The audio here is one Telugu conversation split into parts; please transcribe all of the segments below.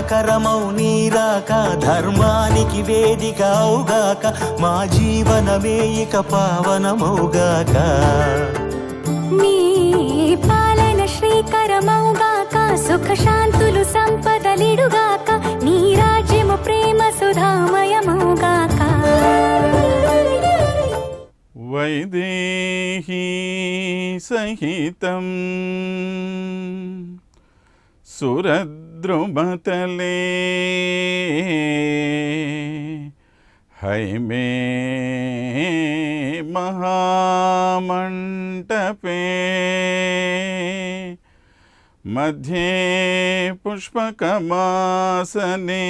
మంగళకరమౌ నీరాక ధర్మానికి వేదిక అవుగాక మా జీవనమే ఇక పావనమౌగాక నీ పాలన శ్రీకరమౌగాక సుఖ శాంతులు సంపదలిడుగాక నీ రాజ్యము ప్రేమ సుధామయమౌగాక వైదేహీ సహితం సురద్రుమతలే హైమే మహామంటపే మధ్యే పుష్పకమాసనే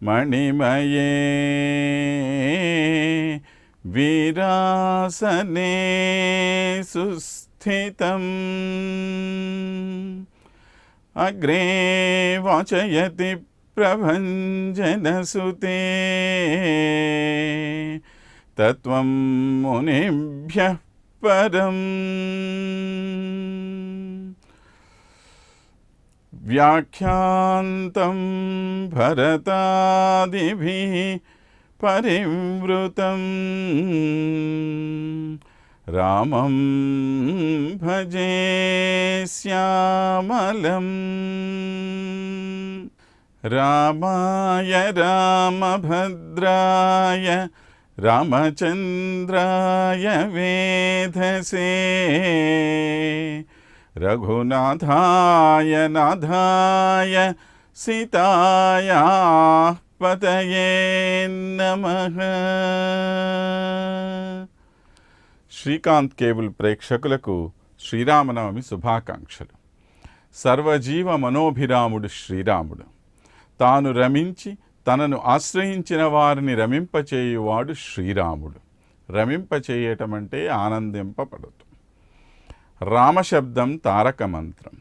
మణిమయే వీరాసనే సుస్థితం అగ్రే వాచయతి ప్రభంజనసుతే తత్వం మునిభ్యః పరం వ్యాఖ్యాంతం భరతాదిభిః పరివృతం రామం భజే శ్యామలం రామాయ రామభద్రాయ రామచంద్రాయ వేధసే రఘునాథాయ నాథాయ సీతాయా పతయే నమః. శ్రీకాంత్ కేబుల్ ప్రేక్షకులకు శ్రీరామనవమి శుభాకాంక్షలు. సర్వజీవ మనోభిరాముడు శ్రీరాముడు. తాను రమించి తనను ఆశ్రయించిన వారిని రమింపచేయువాడు శ్రీరాముడు. రమింపచేయటం అంటే ఆనందింపబడటం. రామశబ్దం తారక మంత్రం.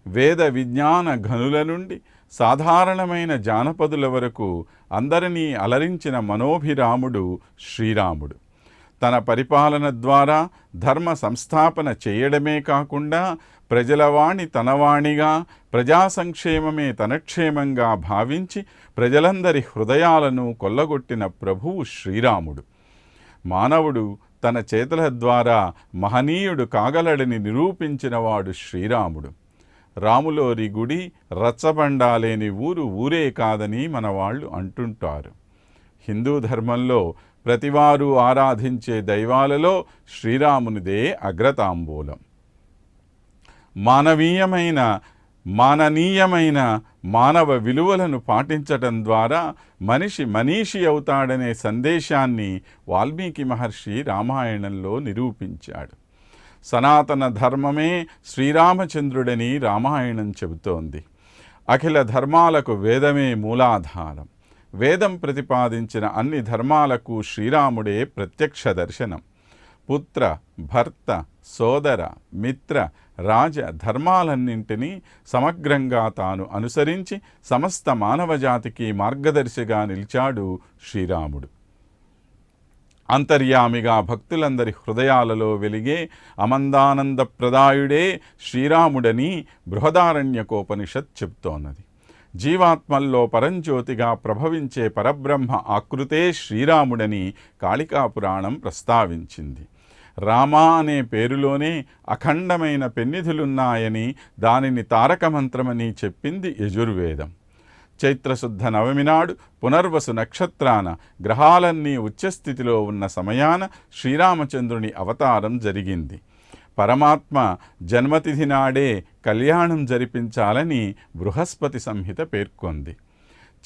వేద విజ్ఞాన ఘనుల నుండి సాధారణమైన జానపదుల వరకు అందరినీ అలరించిన మనోభిరాముడు శ్రీరాముడు. తన పరిపాలన ద్వారా ధర్మ సంస్థాపన చేయడమే కాకుండా ప్రజలవాణి తనవాణిగా, ప్రజా సంక్షేమమే తన క్షేమంగా భావించి ప్రజలందరి హృదయాలను కొల్లగొట్టిన ప్రభువు శ్రీరాముడు. మానవుడు తన చేతుల ద్వారా మహనీయుడు కాగలడని నిరూపించినవాడు శ్రీరాముడు. రాములోరి గుడి రచ్చబండాలేని ఊరు ఊరే కాదని మన వాళ్ళు అంటుంటారు. హిందూ ధర్మంలో ప్రతివారు ఆరాధించే దైవాలలో శ్రీరామునిదే అగ్రతాంబూలం. మాననీయమైన మానవ విలువలను పాటించటం ద్వారా మనిషి మనీషి అవుతాడనే సందేశాన్ని వాల్మీకి మహర్షి రామాయణంలో నిరూపించాడు. సనాతన ధర్మమే శ్రీరామచంద్రుడని రామాయణం చెబుతోంది. అఖిల ధర్మాలకు వేదమే మూలాధారం. వేదం ప్రతిపాదించిన అన్ని ధర్మాలకు శ్రీరాముడే ప్రత్యక్ష దర్శనం. పుత్ర, భర్త, సోదర, మిత్ర, రాజ ధర్మాలన్నింటినీ సమగ్రంగా తాను అనుసరించి సమస్త మానవజాతికి మార్గదర్శిగా నిలిచాడు శ్రీరాముడు. అంతర్యామిగా భక్తులందరి హృదయాలలో వెలిగే అమందానంద ప్రదాయుడే శ్రీరాముడని బృహదారణ్యకోపనిషత్ చెప్తోన్నది. జీవాత్మల్లో పరంజ్యోతిగా ప్రభవించే పరబ్రహ్మ ఆకృతే శ్రీరాముడని కాళికాపురాణం ప్రస్తావించింది. రామ అనే పేరులోనే అఖండమైన పెన్నిధులున్నాయని, దానిని తారక మంత్రమని చెప్పింది యజుర్వేదం. చైత్రశుద్ధ నవమి నాడు పునర్వసు నక్షత్రాన గ్రహాలన్నీ ఉచ్చస్థితిలో ఉన్న సమయాన శ్రీరామచంద్రుని అవతారం జరిగింది. పరమాత్మ జన్మతిథి నాడే కళ్యాణం జరిపించాలని బృహస్పతి సంహిత పేర్కొంది.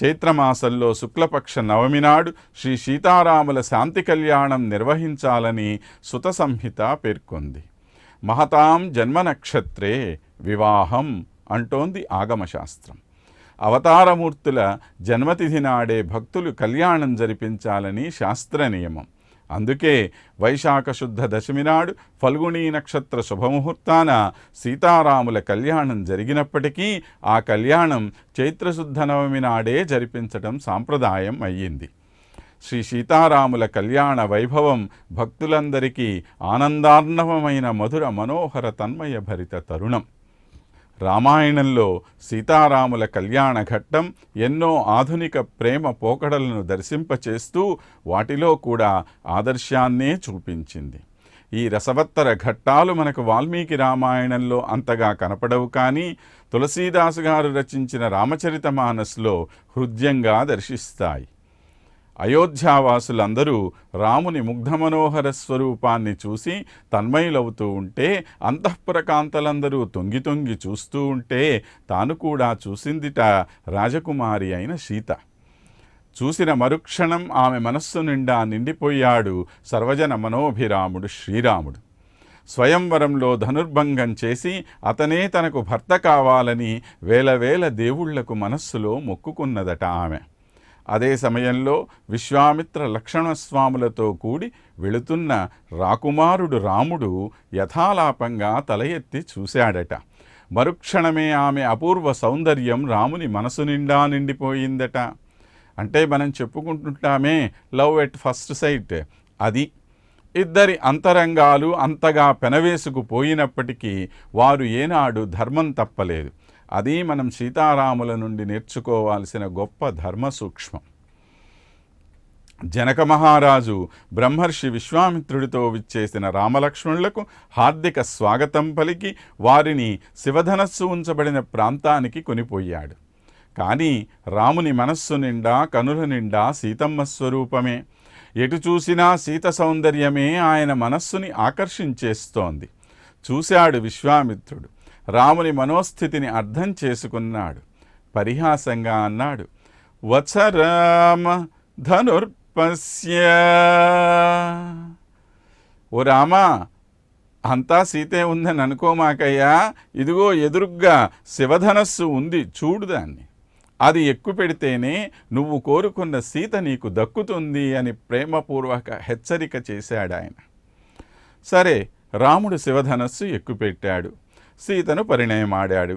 చైత్రమాసంలో శుక్లపక్ష నవమి నాడు శ్రీ సీతారాముల శాంతి కళ్యాణం నిర్వహించాలని సుత సంహిత పేర్కొంది. మహతాం జన్మ నక్షత్రే వివాహం అంటోంది ఆగమశాస్త్రం. అవతారమూర్తుల జన్మతిథి నాడే భక్తులు కళ్యాణం జరిపించాలని శాస్త్ర నియమం. అందుకే వైశాఖ శుద్ధ దశమి నాడు ఫల్గుణీ నక్షత్ర శుభముహూర్తాన సీతారాముల కళ్యాణం జరిగినప్పటికీ ఆ కళ్యాణం చైత్రశుద్ధ నవమి నాడే జరిపించటం సాంప్రదాయం అయ్యింది. శ్రీ సీతారాముల కళ్యాణ వైభవం భక్తులందరికీ ఆనందార్ణవమైన మధుర మనోహర తన్మయ భరిత తరుణం. రామాయణంలో సీతారాముల కళ్యాణ ఘట్టం ఎన్నో ఆధునిక ప్రేమ పోకడలను దర్శింపచేస్తూ వాటిలో కూడా ఆదర్శాన్నే చూపించింది. ఈ రసవత్తర ఘట్టాలు మనకు వాల్మీకి రామాయణంలో అంతగా కనపడవు, కానీ తులసీదాసు గారు రచించిన రామచరితమానస్లో హృద్యంగా దర్శిస్తాయి. అయోధ్యావాసులందరూ రాముని ముగ్ధమనోహర స్వరూపాన్ని చూసి తన్మయులవుతూ ఉంటే, అంతఃపుర కాంతలందరూ తొంగి తొంగి చూస్తూ ఉంటే తాను కూడా చూసిందిట రాజకుమారి అయిన సీత. చూసిన మరుక్షణం ఆమె మనస్సు నిండా నిండిపోయాడు సర్వజన మనోభిరాముడు శ్రీరాముడు. స్వయంవరంలో ధనుర్భంగం చేసి అతనే తనకు భర్త కావాలని వేల దేవుళ్లకు మనస్సులో మొక్కుకున్నదట ఆమె. అదే సమయంలో విశ్వామిత్ర లక్ష్మణస్వాములతో కూడి వెళుతున్న రాకుమారుడు రాముడు యథాలాపంగా తల ఎత్తి చూశాడట. మరుక్షణమే ఆమె అపూర్వ సౌందర్యం రాముని మనసు నిండా నిండిపోయిందట. అంటే మనం చెప్పుకుంటుంటామే లవ్ ఎట్ ఫస్ట్ సైట్, అది. ఇద్దరి అంతరంగాలు అంతగా పెనవేసుకుపోయినప్పటికీ వారు ఏనాడు ధర్మం తప్పలేదు. అది మనం సీతారాముల నుండి నేర్చుకోవాల్సిన గొప్ప ధర్మ సూక్ష్మం. జనక మహారాజు బ్రహ్మర్షి విశ్వామిత్రుడితో విచ్చేసిన రామలక్ష్మణులకు హార్దిక స్వాగతం పలికి వారిని శివధనస్సు ఉంచబడిన ప్రాంతానికి కొనిపోయాడు. కానీ రాముని మనస్సు నిండా కనుల నిండా సీతమ్మ స్వరూపమే. ఎటు చూసినా సీత సౌందర్యమే ఆయన మనస్సుని ఆకర్షించేస్తోంది. చూశాడు విశ్వామిత్రుడు. రాముని మనోస్థితిని అర్థం చేసుకున్నాడు. పరిహాసంగా అన్నాడు, వత్సరామ ధనుర్పస్య. ఓ రామా, అంతా సీతే ఉందని అనుకోమాకయ్యా, ఇదిగో ఎదురుగ్గా శివధనస్సు ఉంది, చూడు దాన్ని. అది ఎక్కువ పెడితేనే నువ్వు కోరుకున్న సీత నీకు దక్కుతుంది అని ప్రేమపూర్వక హెచ్చరిక చేశాడు ఆయన. సరే, రాముడు శివధనస్సు ఎక్కుపెట్టాడు, సీతను పరిణయమాడాడు.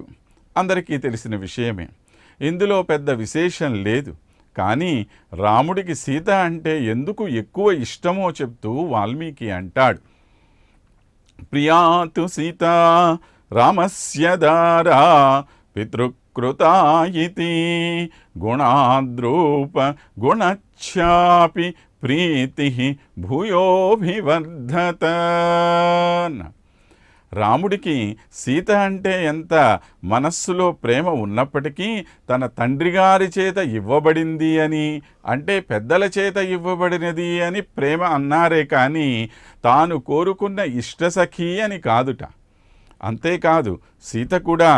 అందరికీ తెలిసిన విషయమే. ఇందులో పెద్ద విశేషం లేదు. కానీ రాముడికి సీత అంటే ఎందుకు ఎక్కువ ఇష్టమో చెప్తూ వాల్మీకి అంటాడు, ప్రియాతు సీత రామస్య దారా పితృకృతాయితి గుణాద్రూప గుణఛాపి ప్రీతి భూయోభివర్ధత. రాముడికి సీత అంటే ఎంత మనస్సులో ప్రేమ ఉన్నప్పటికీ తన తండ్రి గారి చేత ఇవ్వబడింది అని, అంటే పెద్దల చేత ఇవ్వబడినది అని ప్రేమ అన్నారే కానీ తాను కోరుకున్న ఇష్టసఖి అని కాదుట. అంతేకాదు, సీత కూడా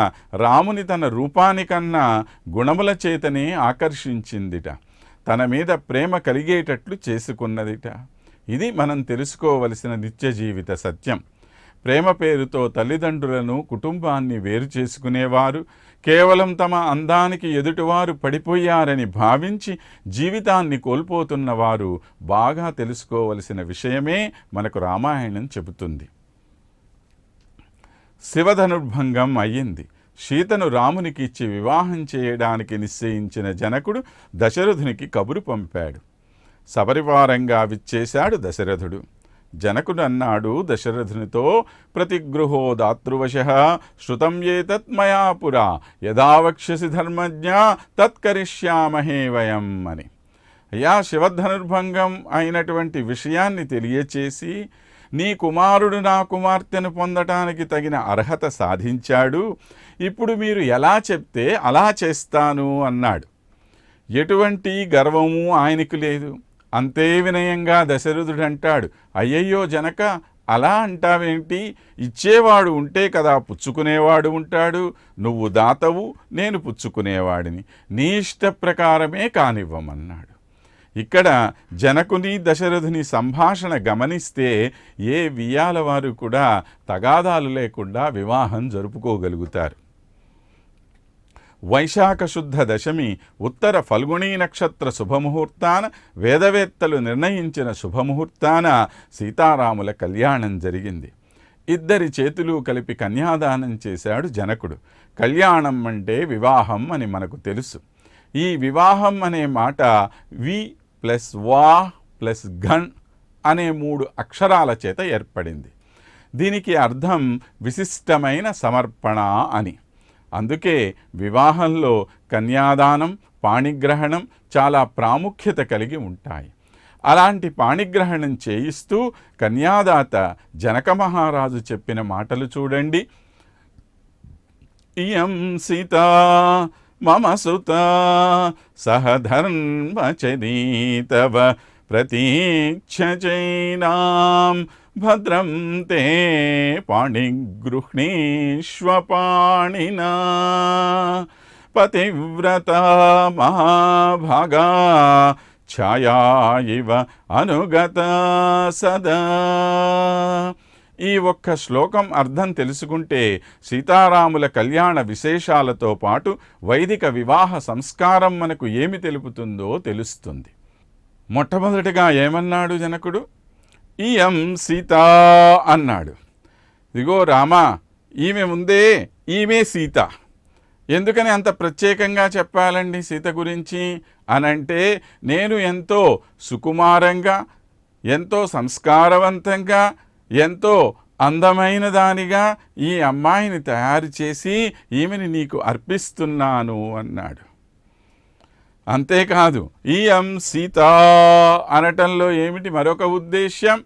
రాముని తన రూపానికన్నా గుణముల చేతనే ఆకర్షించిందిట. తన మీద ప్రేమ కలిగేటట్లు చేసుకున్నదిట. ఇది మనం తెలుసుకోవలసిన నిత్య జీవిత సత్యం. ప్రేమ పేరుతో తల్లిదండ్రులను కుటుంబాన్ని వేరు చేసుకునేవారు కేవలం తమ అందానికి ఎదుటివారు పడిపోయారని భావించి జీవితాన్ని కోల్పోతున్నవారు బాగా తెలుసుకోవలసిన విషయమే మనకు రామాయణం చెబుతుంది. శివధనుర్భంగం అయ్యింది. సీతను రామునికి ఇచ్చి వివాహం చేయడానికి నిశ్చయించిన జనకుడు దశరథునికి కబురు పంపాడు. సపరివారంగా విచ్చేశాడు దశరథుడు. జనకుడు అన్నాడు దశరథునితో, ప్రతిగృహో దాతృవశః శృతం ఏతత్ మయా పురా యదా వక్ష్యసి ధర్మజ్ఞ తత్కరిష్యామహే వయం అని. అయ్యా, శివధనుర్భంగం అయినటువంటి విషయాన్ని తెలియచేసి నీ కుమారుడు నా కుమార్తెను పొందటానికి తగిన అర్హత సాధించాడు, ఇప్పుడు మీరు ఎలా చెప్తే అలా చేస్తాను అన్నాడు. ఎటువంటి గర్వము ఆయనకు లేదు. అంతే వినయంగా దశరథుడు అంటాడు, అయ్యయ్యో జనక, అలా అంటావేంటి? ఇచ్చేవాడు ఉంటే కదా పుచ్చుకునేవాడు ఉంటాడు. నువ్వు దాతవు, నేను పుచ్చుకునేవాడిని. నీ ఇష్ట ప్రకారమే కానివ్వమన్నాడు. ఇక్కడ జనకుని దశరథుని సంభాషణ గమనిస్తే ఏ వియ్యాల వారు కూడా తగాదాలు లేకుండా వివాహం జరుపుకోగలుగుతారు. వైశాఖ శుద్ధ దశమి ఉత్తర ఫల్గుణీ నక్షత్ర శుభముహూర్తాన వేదవేత్తలు నిర్ణయించిన శుభముహూర్తాన సీతారాముల కళ్యాణం జరిగింది. ఇద్దరి చేతులు కలిపి కన్యాదానం చేశాడు జనకుడు. కళ్యాణం అంటే వివాహం అని మనకు తెలుసు. ఈ వివాహం అనే మాట వి ప్లస్ వా ప్లస్ గణ్ అనే 3 అక్షరాల చేత ఏర్పడింది. దీనికి అర్థం విశిష్టమైన సమర్పణ అని. అందుకే వివాహంలో కన్యాదానం, పాణిగ్రహణం చాలా ప్రాముఖ్యత కలిగి ఉంటాయి. అలాంటి పాణిగ్రహణం చేయిస్తూ కన్యాదాత జనక మహారాజు చెప్పిన మాటలు చూడండి. ఇయం సీతా మమ సుత సహధర్మచరీతవ ప్రతీక్షచైనాం భద్రం తే పాణిగృహ్ణీష్వ పాణినా పతివ్రత మహాభాగా ఛాయా ఇవ అనుగత సదా. ఈ ఒక్క శ్లోకం అర్థం తెలుసుకుంటే సీతారాముల కళ్యాణ విశేషాలతో పాటు వైదిక వివాహ సంస్కారం మనకు ఏమి తెలుపుతుందో తెలుస్తుంది. మొట్టమొదటిగా ఏమన్నాడు జనకుడు? ఇయం సీత అన్నాడు. ఇదిగో రామా, ఈమె ముందే ఈమె సీత. ఎందుకని అంత ప్రత్యేకంగా చెప్పాలండి సీత గురించి అనంటే, నేను ఎంతో సుకుమారంగా, ఎంతో సంస్కారవంతంగా, ఎంతో అందమైన దానిగా ఈ అమ్మాయిని తయారు చేసి ఈమెని నీకు అర్పిస్తున్నాను అన్నాడు. అంతేకాదు, ఇయం సీత అనటంలో ఏమిటి మరొక ఉద్దేశ్యం?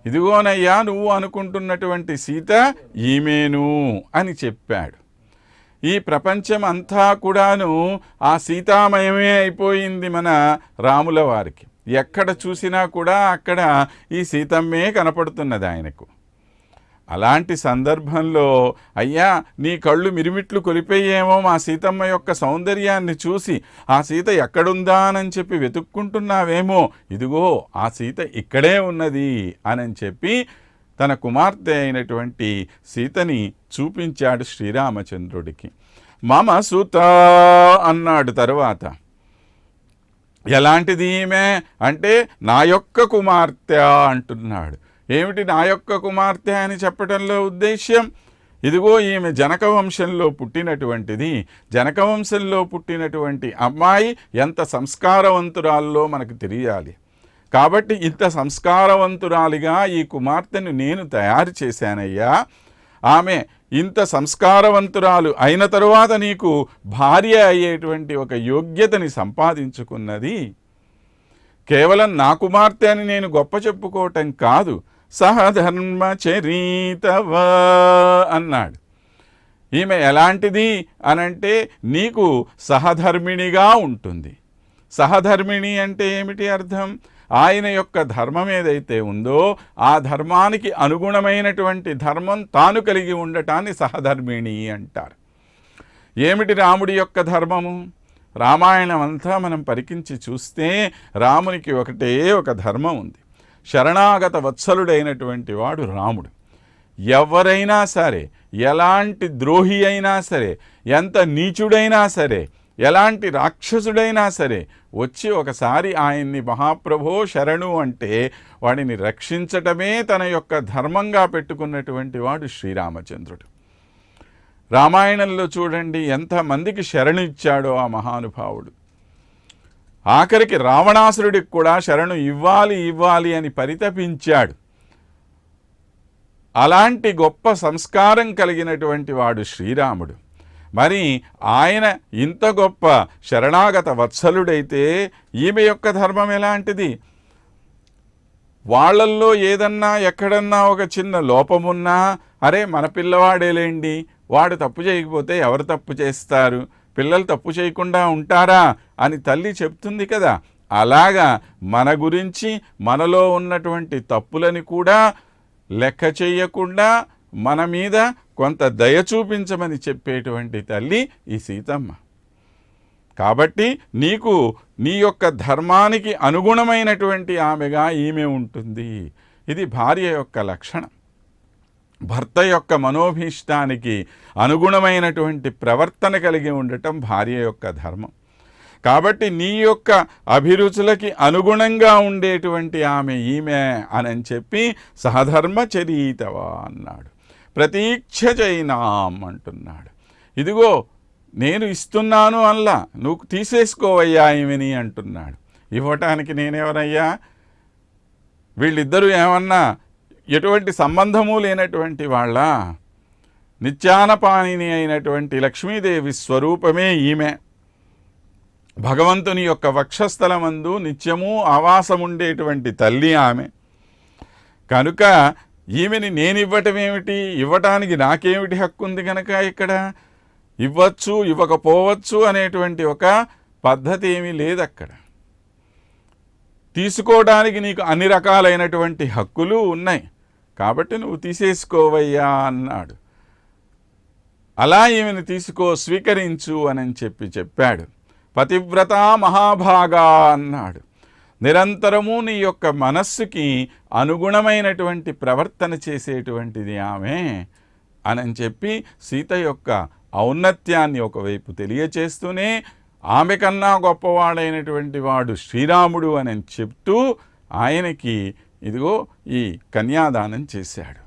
ఇదిగోనయ్యా, నువ్వు అనుకుంటున్నటువంటి సీత ఈమెను అని చెప్పాడు. ఈ ప్రపంచం అంతా కూడాను ఆ సీతామయమే అయిపోయింది మన రాముల వారికి. ఎక్కడ చూసినా కూడా అక్కడ ఈ సీతమ్మే కనపడుతున్నది ఆయనకు. అలాంటి సందర్భంలో, అయ్యా నీ కళ్ళు మిరిమిట్లు కొలిపోయేమో మా సీతమ్మ యొక్క సౌందర్యాన్ని చూసి, ఆ సీత ఎక్కడుందా అని చెప్పి వెతుక్కుంటున్నావేమో, ఇదిగో ఆ సీత ఇక్కడే ఉన్నది అని చెప్పి తన కుమార్తె అయినటువంటి సీతని చూపించాడు శ్రీరామచంద్రుడికి. మమ సుత అన్నాడు. తరువాత ఎలాంటిది ఈమె అంటే, నా యొక్క కుమార్తె అంటున్నాడు. ఏమిటి నా యొక్క కుమార్తె అని చెప్పడంలో ఉద్దేశ్యం? ఇదిగో ఈమె జనక వంశంలో పుట్టినటువంటిది. జనక వంశంలో పుట్టినటువంటి అమ్మాయి ఎంత సంస్కారవంతురాల్లో మనకు తెలియాలి. కాబట్టి ఇంత సంస్కారవంతురాలిగా ఈ కుమార్తెను నేను తయారు చేశానయ్యా. ఆమె ఇంత సంస్కారవంతురాలు అయిన తరువాత నీకు భార్య అయ్యేటువంటి ఒక యోగ్యతని సంపాదించుకున్నది. కేవలం నా కుమార్తె అని నేను గొప్ప చెప్పుకోవటం కాదు, సహధర్మచరీతవ అన్నాడు. ఈమె ఎలాంటిది అనంటే, నీకు సహధర్మిణిగా ఉంటుంది. సహధర్మిణి అంటే ఏమిటి అర్థం? ఆయన యొక్క ధర్మం ఏదైతే ఉందో ఆ ధర్మానికి అనుగుణమైనటువంటి ధర్మం తాను కలిగి ఉండటాన్ని సహధర్మిణి అంటారు. ఏమిటి రాముడి యొక్క ధర్మము? రామాయణం అంతా మనం పరికించి చూస్తే రామునికి ఒకటే ఒక ధర్మం ఉంది. శరణాగత వత్సలుడైనటువంటి వాడు రాముడు. ఎవరైనా సరే, ఎలాంటి ద్రోహి అయినా సరే, ఎంత నీచుడైనా సరే, ఎలాంటి రాక్షసుడైనా సరే వచ్చి ఒకసారి ఆయన్ని మహాప్రభో శరణు అంటే వాడిని రక్షించటమే తన యొక్క ధర్మంగా పెట్టుకున్నటువంటి వాడు శ్రీరామచంద్రుడు. రామాయణంలో చూడండి ఎంతమందికి శరణు ఇచ్చాడో ఆ మహానుభావుడు. ఆఖరికి రావణాసురుడికి కూడా శరణు ఇవ్వాలి అని పరితపించాడు. అలాంటి గొప్ప సంస్కారం కలిగినటువంటి వాడు శ్రీరాముడు. మరి ఆయన ఇంత గొప్ప శరణాగత వత్సలుడైతే ఈమె యొక్క ధర్మం ఎలాంటిది? వాళ్ళల్లో ఏదన్నా ఎక్కడన్నా ఒక చిన్న లోపమున్నా, అరే మన పిల్లవాడేలేండి, వాడు తప్పు చేయకపోతే ఎవరు తప్పు చేస్తారు, పిల్లలు తప్పు చేయకుండా ఉంటారా అని తల్లి చెప్తుంది కదా. అలాగా మన గురించి మనలో ఉన్నటువంటి తప్పులని కూడా లెక్క చేయకుండా మన మీద కొంత దయ చూపించమని చెప్పేటువంటి తల్లి ఈ సీతమ్మ. కాబట్టి నీకు నీ యొక్క ధర్మానికి అనుగుణమైనటువంటి ఆమెగా ఈమె ఉంటుంది. ఇది భార్య యొక్క లక్షణం. భర్త యొక్క మనోభీష్టానికి అనుగుణమైనటువంటి ప్రవర్తన కలిగి ఉండటం భార్య యొక్క ధర్మం. కాబట్టి నీ యొక్క అభిరుచులకి అనుగుణంగా ఉండేటువంటి ఆమె ఈమె అని చెప్పి సహధర్మచరీతవా అన్నాడు. ప్రతీక్షచైనాం అంటున్నాడు. ఇదిగో నేను ఇస్తున్నాను అల్లా, నువ్వు తీసేసుకోవయ్యా ఈమెని అంటున్నాడు. ఇవ్వటానికి నేనెవరయ్యా? వీళ్ళిద్దరూ ఏమన్నా ఎటువంటి సంబంధము లేనటువంటి వాళ్ళ? నిత్యానపానిని అయినటువంటి లక్ష్మీదేవి స్వరూపమే ఈమె. భగవంతుని యొక్క వక్షస్థలమందు నిత్యము ఆవాసముండేటువంటి తల్లి ఆమె. కనుక ఈమెని నేనివ్వటం ఏమిటి, ఇవ్వటానికి నాకేమిటి హక్కు ఉంది కనుక ఇక్కడ ఇవ్వచ్చు ఇవ్వకపోవచ్చు అనేటువంటి ఒక పద్ధతి ఏమీ లేదు. అక్కడ తీసుకోవడానికి నీకు అన్ని రకాలైనటువంటి హక్కులు ఉన్నాయి, కాబట్టి నువ్వు తీసేసుకోవయ్యా అన్నాడు. అలా ఈమెను తీసుకో, స్వీకరించు అని చెప్పాడు. పతివ్రత మహాభాగా అన్నాడు. నిరంతరము నీ యొక్క మనస్సుకి అనుగుణమైనటువంటి ప్రవర్తన చేసేటువంటిది ఆమె అని చెప్పి సీత యొక్క ఔన్నత్యాన్ని ఒకవైపు తెలియచేస్తూనే ఆమె కన్నా గొప్పవాడైనటువంటి వాడు శ్రీరాముడు అని చెప్తూ ఆయనకి ఇదిగో ఈ కన్యాదానం చేశాడు.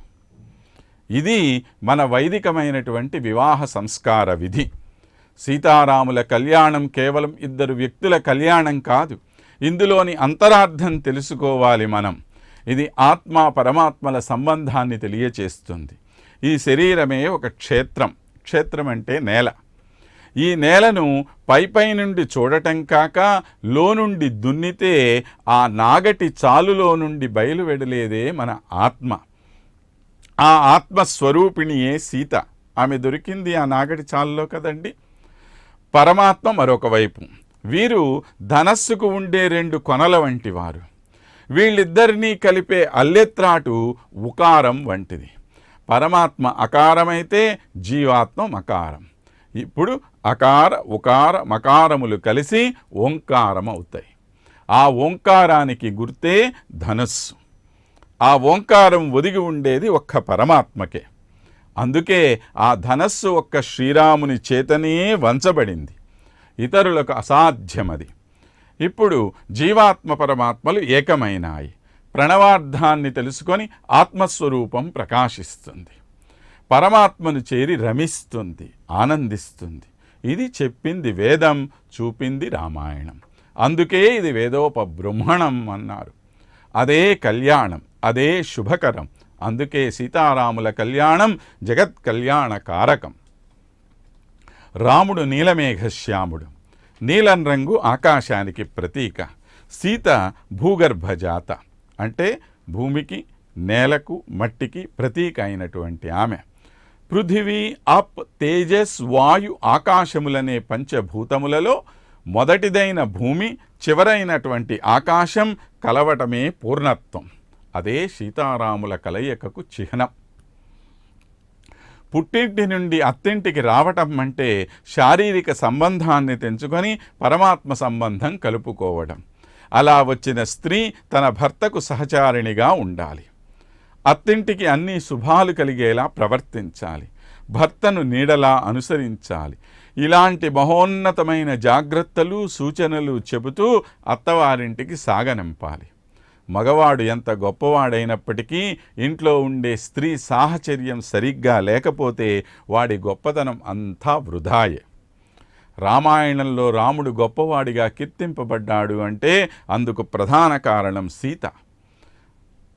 ఇది మన వైదికమైనటువంటి వివాహ సంస్కార విధి. సీతారాముల కళ్యాణం కేవలం ఇద్దరు వ్యక్తుల కళ్యాణం కాదు, ఇందులోని అంతరార్థం తెలుసుకోవాలి మనం. ఇది ఆత్మ పరమాత్మల సంబంధాన్ని తెలియచేస్తుంది. ఈ శరీరమే ఒక క్షేత్రం. క్షేత్రం అంటే నేల. ఈ నేలను పై నుండి చూడటం కాక లోనుండి దున్నితే ఆ నాగటి చాలులో నుండి బయలువెడలేదే మన ఆత్మ. ఆ ఆత్మస్వరూపిణియే సీత. ఆమె దొరికింది ఆ నాగటి చాలులో కదండి. పరమాత్మ మరొక వైపు. వీరు ధనస్సుకు ఉండే రెండు కొనల వంటి వారు. వీళ్ళిద్దరినీ కలిపే అల్లెత్రాటు ఉకారం వంటిది. పరమాత్మ అకారమైతే జీవాత్మ మకారం. ఇప్పుడు అకార ఉకార మకారములు కలిసి ఓంకారం అవుతాయి. ఆ ఓంకారానికి గుర్తే ధనస్సు. ఆ ఓంకారం ఒదిగి ఉండేది ఒక్క పరమాత్మకే. అందుకే ఆ ధనస్సు ఒక్క శ్రీరాముని చేతనే వంచబడింది, ఇతరులకు అసాధ్యమది. ఇప్పుడు జీవాత్మ పరమాత్మలు ఏకమైనాయి. ప్రణవార్థాన్ని తెలుసుకొని ఆత్మస్వరూపం ప్రకాశిస్తుంది, పరమాత్మను చేరి రమిస్తుంది, ఆనందిస్తుంది. ఇది చెప్పింది వేదం, చూపింది రామాయణం. అందుకే ఇది వేదోపబృంహణం అన్నారు. అదే కళ్యాణం, అదే శుభకరం. అందుకే సీతారాముల కళ్యాణం జగత్ కళ్యాణ కారకం. రాముడు నీలమేఘశ్యాముడు. నీలం రంగు ఆకాశానికి ప్రతీక. సీత భూగర్భజాత, అంటే భూమికి నేలకు మట్టికి ప్రతీక అయినటువంటి ఆమె. పృథివీ అప్ తేజస్ వాయు ఆకాశములనే పంచభూతములలో మొదటిదైన భూమి, చివరైనటువంటి ఆకాశం కలవటమే పూర్ణత్వం. అదే సీతారాముల కలయికకు చిహ్నం. పుట్టింటి నుండి అత్తింటికి రావటం అంటే శారీరక సంబంధాన్ని తెంచుకొని పరమాత్మ సంబంధం కలుపుకోవడం. అలా వచ్చిన స్త్రీ తన భర్తకు సహచారిణిగా ఉండాలి. అత్తింటికి అన్ని శుభాలు కలిగేలా ప్రవర్తించాలి. భర్తను నీడలా అనుసరించాలి. ఇలాంటి మహోన్నతమైన జాగ్రత్తలు సూచనలు చెబుతూ అత్తవారింటికి సాగనంపాలి. మగవాడు ఎంత గొప్పవాడైనప్పటికీ ఇంట్లో ఉండే స్త్రీ సాహచర్యం సరిగ్గా లేకపోతే వాడి గొప్పతనం అంతా వృధాయే. రామాయణంలో రాముడు గొప్పవాడిగా కీర్తింపబడ్డాడు అంటే అందుకు ప్రధాన కారణం సీత.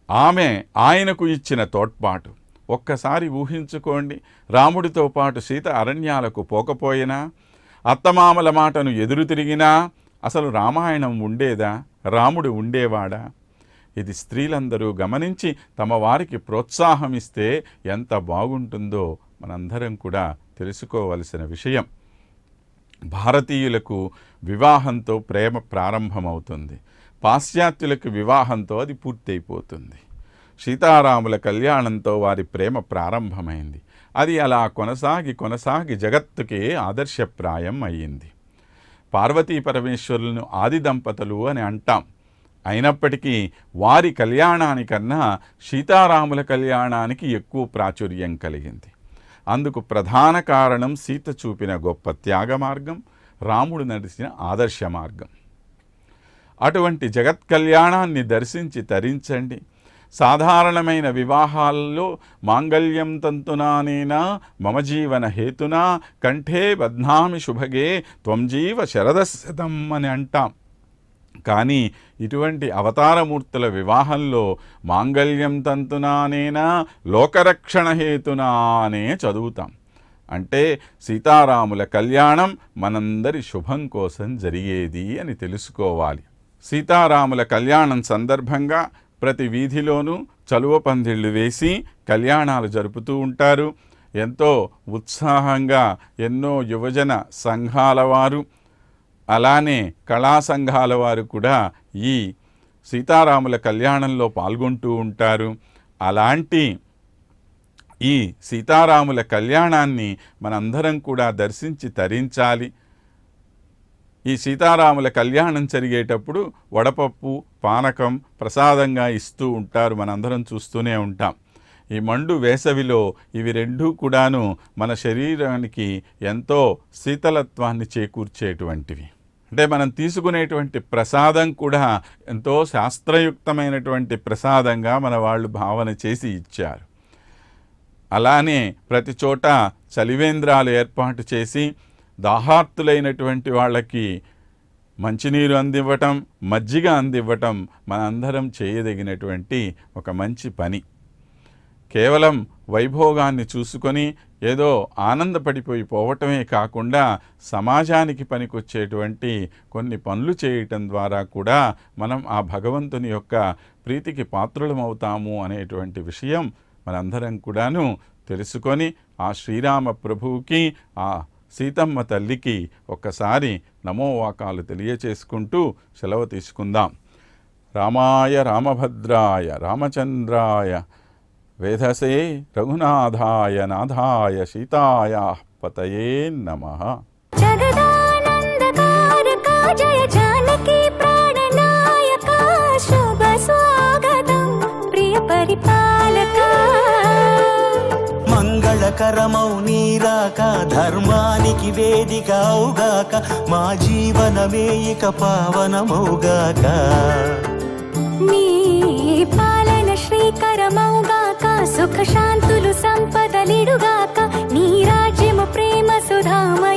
ఆమె ఆయనకు ఇచ్చిన తోడ్పాటు. ఒక్కసారి ఊహించుకోండి, రాముడితో పాటు సీత అరణ్యాలకు పోకపోయినా, అత్తమామల మాటను ఎదురు తిరిగినా అసలు రామాయణం ఉండేదా? రాముడు ఉండేవాడా? ఇది స్త్రీలందరూ గమనించి తమ వారికి ప్రోత్సాహం ఇస్తే ఎంత బాగుంటుందో మనందరం కూడా తెలుసుకోవలసిన విషయం. భారతీయులకు వివాహంతో ప్రేమ ప్రారంభమవుతుంది, పాశ్చాత్యులకు వివాహంతో అది పూర్తయిపోతుంది. సీతారాముల కళ్యాణంతో వారి ప్రేమ ప్రారంభమైంది. అది అలా కొనసాగి జగత్తుకే ఆదర్శప్రాయం అయ్యింది. పార్వతీ పరమేశ్వరులను ఆది దంపతులు అని అంటాం. అయినప్పటికీ వారి కళ్యాణానికన్నా సీతారాముల కళ్యాణానికి ఎక్కువ ప్రాచుర్యం కలిగింది. అందుకు ప్రధాన కారణం సీత చూపిన గొప్ప త్యాగ మార్గం, రాముడు నడిచిన ఆదర్శ మార్గం. అటువంటి జగత్ కళ్యాణాన్ని దర్శించి తరించండి. సాధారణమైన వివాహాల్లో మాంగళ్యం తంతునానేనా మమ జీవన హేతునా కంఠే బధ్నామి శుభగే త్వం జీవ శరదశతం అని అంటాం. కానీ ఇటువంటి అవతారమూర్తుల వివాహంలో మాంగళ్యం తంతునానేనా లోకరక్షణ హేతునా అనే చదువుతాం. అంటే సీతారాముల కళ్యాణం మనందరి శుభం కోసం జరిగేది అని తెలుసుకోవాలి. సీతారాముల కళ్యాణం సందర్భంగా ప్రతి వీధిలోనూ చలువ పందిళ్ళు వేసి కళ్యాణాలు జరుపుతూ ఉంటారు. ఎంతో ఉత్సాహంగా ఎన్నో యువజన సంఘాల వారు, అలానే కళా సంఘాల వారు కూడా ఈ సీతారాముల కళ్యాణంలో పాల్గొంటూ ఉంటారు. అలాంటి ఈ సీతారాముల కళ్యాణాన్ని మనందరం కూడా దర్శించి తరించాలి. ఈ సీతారాముల కళ్యాణం జరిగేటప్పుడు వడపప్పు, పానకం ప్రసాదంగా ఇస్తూ ఉంటారు, మనందరం చూస్తూనే ఉంటాం. ఈ మండు వేసవిలో ఇవి రెండూ కూడాను మన శరీరానికి ఎంతో శీతలత్వాన్ని చేకూర్చేటువంటివి. అంటే మనం తీసుకునేటువంటి ప్రసాదం కూడా ఎంతో శాస్త్రయుక్తమైనటువంటి ప్రసాదంగా మన వాళ్ళు భావన చేసి ఇచ్చారు. అలానే ప్రతి చోట చలివేంద్రాలు ఏర్పాటు చేసి దాహార్తులైనటువంటి వాళ్ళకి మంచినీరు అందివ్వటం, మజ్జిగ అందివ్వటం మనందరం చేయదగినటువంటి ఒక మంచి పని. కేవలం వైభోగాన్ని చూసుకొని ఏదో ఆనందపడిపోయి పోవటమే కాకుండా సమాజానికి పనికొచ్చేటువంటి కొన్ని పనులు చేయటం ద్వారా కూడా మనం ఆ భగవంతుని యొక్క ప్రీతికి పాత్రులమవుతాము అనేటువంటి విషయం మనందరం కూడాను తెలుసుకొని ఆ శ్రీరామ ప్రభువుకి, ఆ సీతమ్మ తల్లికి ఒక్కసారి నమోవాకాలు తెలియచేసుకుంటూ సెలవు తీసుకుందాం. రామాయ రామభద్రాయ రామచంద్రాయ వేధసే రఘునాథాయ నాథాయ సీతాయ పతయే నమః. జగదానందకారక జయ జానకి ప్రాణనాయక శుభ స్వాగతం ప్రియ పరిపాలక. మంగళకరమౌ నీరాక ధర్మానికి వేదిక అవుగాక మా జీవనమే ఇక పావనమౌగాక. నీ పాలన శ్రీకరమౌగాక సుఖ శాంతులు సంపదలిడుగాక నీ రాజ్యము ప్రేమ సుధామయ